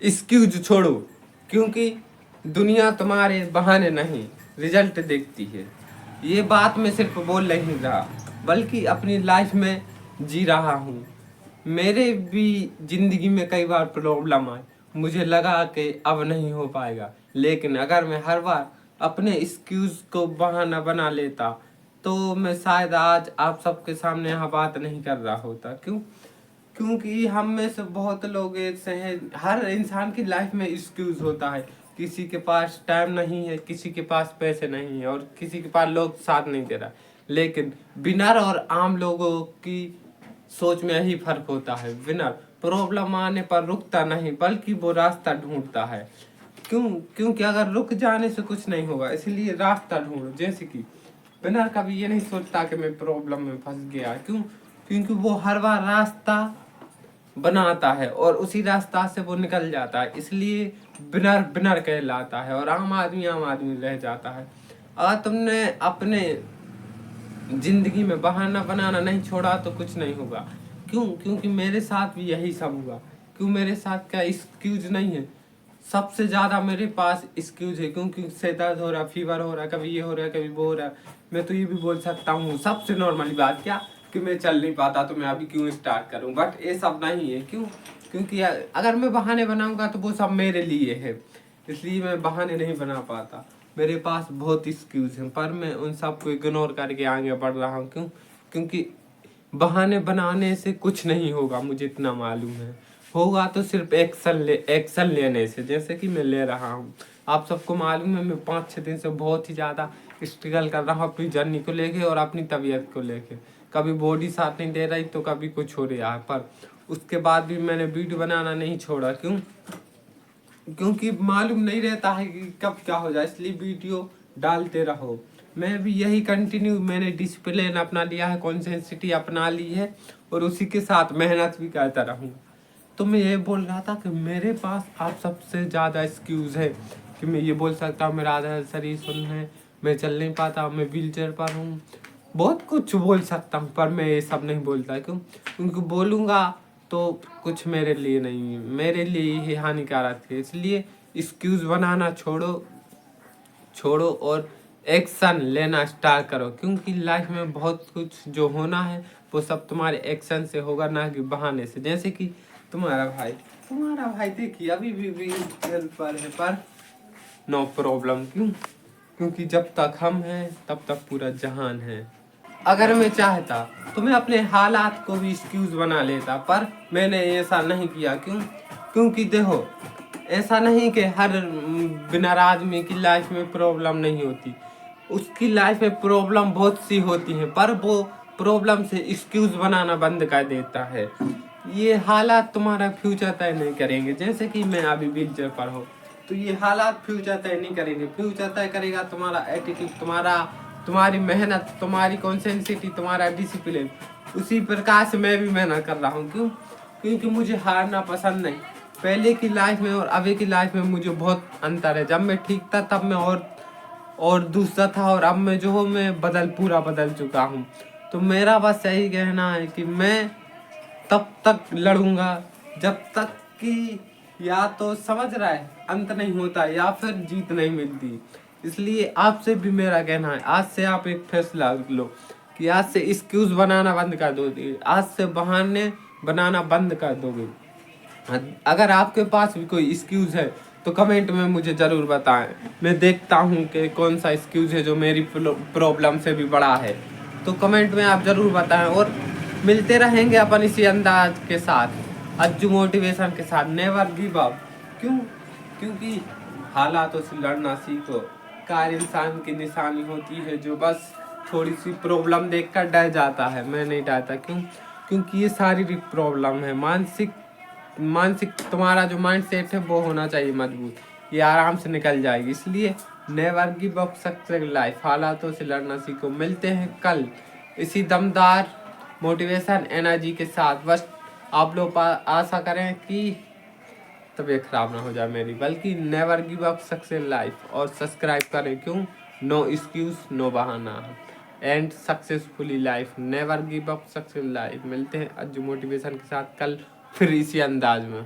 Excuse छोड़ो, क्योंकि दुनिया तुम्हारे बहाने नहीं रिजल्ट देखती है। ये बात मैं सिर्फ बोल नहीं रहा, बल्कि अपनी लाइफ में जी रहा हूँ। मेरे भी ज़िंदगी में कई बार प्रॉब्लम आई, मुझे लगा कि अब नहीं हो पाएगा, लेकिन अगर मैं हर बार अपने एक्सक्यूज़ को बहाना बना लेता तो मैं शायद आज आप सबके सामने यहाँ बात नहीं कर रहा होता। क्योंकि हम में से बहुत लोग ऐसे हैं, हर इंसान की लाइफ में एक्सक्यूज होता है। किसी के पास टाइम नहीं है, किसी के पास पैसे नहीं है, और किसी के पास लोग साथ नहीं दे रहा। लेकिन विनर और आम लोगों की सोच में यही फर्क होता है। विनर प्रॉब्लम आने पर रुकता नहीं, बल्कि वो रास्ता ढूंढता है। क्योंकि अगर रुक जाने से कुछ नहीं होगा, इसलिए रास्ता ढूंढो। जैसे कि विनर कभी ये नहीं सोचता कि मैं प्रॉब्लम में फंस गया, क्योंकि वो हर बार रास्ता बनाता है और उसी रास्ता से वो निकल जाता है, इसलिए विनर विनर कहलाता है और आम आदमी रह जाता है। अगर तुमने अपने जिंदगी में बहाना बनाना नहीं छोड़ा तो कुछ नहीं होगा। क्योंकि मेरे साथ भी यही सब हुआ। मेरे साथ क्या एक्सक्यूज नहीं है, सबसे ज्यादा मेरे पास एक्सक्यूज है। क्योंकि सर दर्द हो रहा, फीवर हो रहा, कभी ये हो रहा है, कभी वो हो रहा है। मैं तो ये भी बोल सकता हूँ सबसे नॉर्मली बात क्या कि मैं चल नहीं पाता, तो मैं अभी क्यों स्टार्ट करूँ। बट ये सब नहीं है। क्योंकि अगर मैं बहाने बनाऊंगा तो वो सब मेरे लिए है, इसलिए मैं बहाने नहीं बना पाता। मेरे पास बहुत एक्सक्यूज हैं, पर मैं उन सबको इग्नोर करके आगे बढ़ रहा हूँ। क्योंकि बहाने बनाने से कुछ नहीं होगा, मुझे इतना मालूम है। होगा तो सिर्फ एक्शन लेने से, जैसे कि मैं ले रहा हूँ। आप सबको मालूम है, मैं 5-6 दिन से बहुत ही ज़्यादा स्ट्रगल कर रहा हूँ अपनी जर्नी को लेके और अपनी तबीयत को लेके। कभी बॉडी साथ नहीं दे रही तो कभी कुछ हो रहा है, पर उसके बाद भी मैंने वीडियो बनाना नहीं छोड़ा। क्योंकि मालूम नहीं रहता है कि कब क्या हो जाए, इसलिए वीडियो डालते रहो। मैं भी यही कंटिन्यू, मैंने डिसिप्लिन अपना लिया है, कॉन्सेंसिटी अपना ली है और उसी के साथ मेहनत भी करता रहूँ। तो मैं ये बोल रहा था कि मेरे पास आप सबसे ज़्यादा एक्सक्यूज़ है कि मैं ये बोल सकता हूँ मेरा आधा शरीर सुन्न है, मैं चल नहीं पाता, मैं व्हील चेयर पर हूँ, बहुत कुछ बोल सकता हूँ, पर मैं ये सब नहीं बोलता। क्योंकि बोलूँगा तो कुछ मेरे लिए नहीं, मेरे लिए ही हानिकारक है। इसलिए एक्सक्यूज़ बनाना छोड़ो और एक्शन लेना स्टार्ट करो। क्योंकि लाइफ में बहुत कुछ जो होना है वो सब तुम्हारे एक्शन से होगा, ना कि बहाने से। जैसे कि तुम्हारा भाई देखिए अभी भी व्हील पर है, पर नो प्रॉब्लम। क्योंकि जब तक हम हैं तब तक पूरा जहान है। अगर मैं चाहता तो मैं अपने हालात को भी एक्सक्यूज बना लेता, पर मैंने ऐसा नहीं किया। क्योंकि देखो, ऐसा नहीं कि हर बिना आदमी की लाइफ में प्रॉब्लम नहीं होती, उसकी लाइफ में प्रॉब्लम बहुत सी होती हैं, पर वो प्रॉब्लम से एक्सक्यूज बनाना बंद कर देता है। ये हालात तुम्हारा फ्यूचर तय नहीं करेंगे। जैसे कि मैं अभी व्हीलचेयर पर हूँ, तो ये हालात फ्यूचर तय नहीं करेंगे। फ्यूचर तय करेगा तुम्हारा एटीट्यूड, तुम्हारी मेहनत, तुम्हारी कॉन्सेंसिटी, तुम्हारा डिसिप्लिन। उसी प्रकार से मैं भी मेहनत कर रहा हूँ। क्योंकि मुझे हारना पसंद नहीं। पहले की लाइफ में और अभी की लाइफ में मुझे बहुत अंतर है। जब मैं ठीक था तब मैं और दूसरा था, और अब मैं जो हूँ मैं पूरा बदल चुका हूँ। तो मेरा बस यही कहना है कि मैं तब तक लड़ूंगा जब तक कि या तो समझ रहा है अंत नहीं होता या फिर जीत नहीं मिलती। इसलिए आपसे भी मेरा कहना है, आज से आप एक फैसला लो कि आज से एक्सक्यूज बनाना बंद कर दोगे, आज से बहाने बनाना बंद कर दोगे। अगर आपके पास भी कोई एक्सक्यूज है तो कमेंट में मुझे ज़रूर बताएं। मैं देखता हूँ कि कौन सा एक्सक्यूज है जो मेरी प्रॉब्लम से भी बड़ा है। तो कमेंट में आप ज़रूर बताएं, और मिलते रहेंगे अपन इसी अंदाज के साथ, अज्जू मोटिवेशन के साथ। Never give up. क्योंकि हालातों से लड़ना सीखो। कार इंसान की निशानी होती है जो बस थोड़ी सी प्रॉब्लम देखकर डर जाता है। मैं नहीं डरता। क्योंकि ये शारीरिक प्रॉब्लम है। मानसिक तुम्हारा जो माइंड सेट है वो होना चाहिए मजबूत, ये आराम से निकल जाएगी। इसलिए never give up success life. हालातों से लड़ना सीखो। मिलते हैं कल इसी दमदार मोटिवेशन एनर्जी के साथ। बस आप लोग आशा करें कि तबीयत खराब ना हो जाए मेरी, बल्कि never give up success life. और सब्सक्राइब करें। नो एक्सक्यूज, नो बहाना, and successfully life. Never give up success life. मिलते हैं अज्जू मोटिवेशन के साथ कल फिर इसी अंदाज में।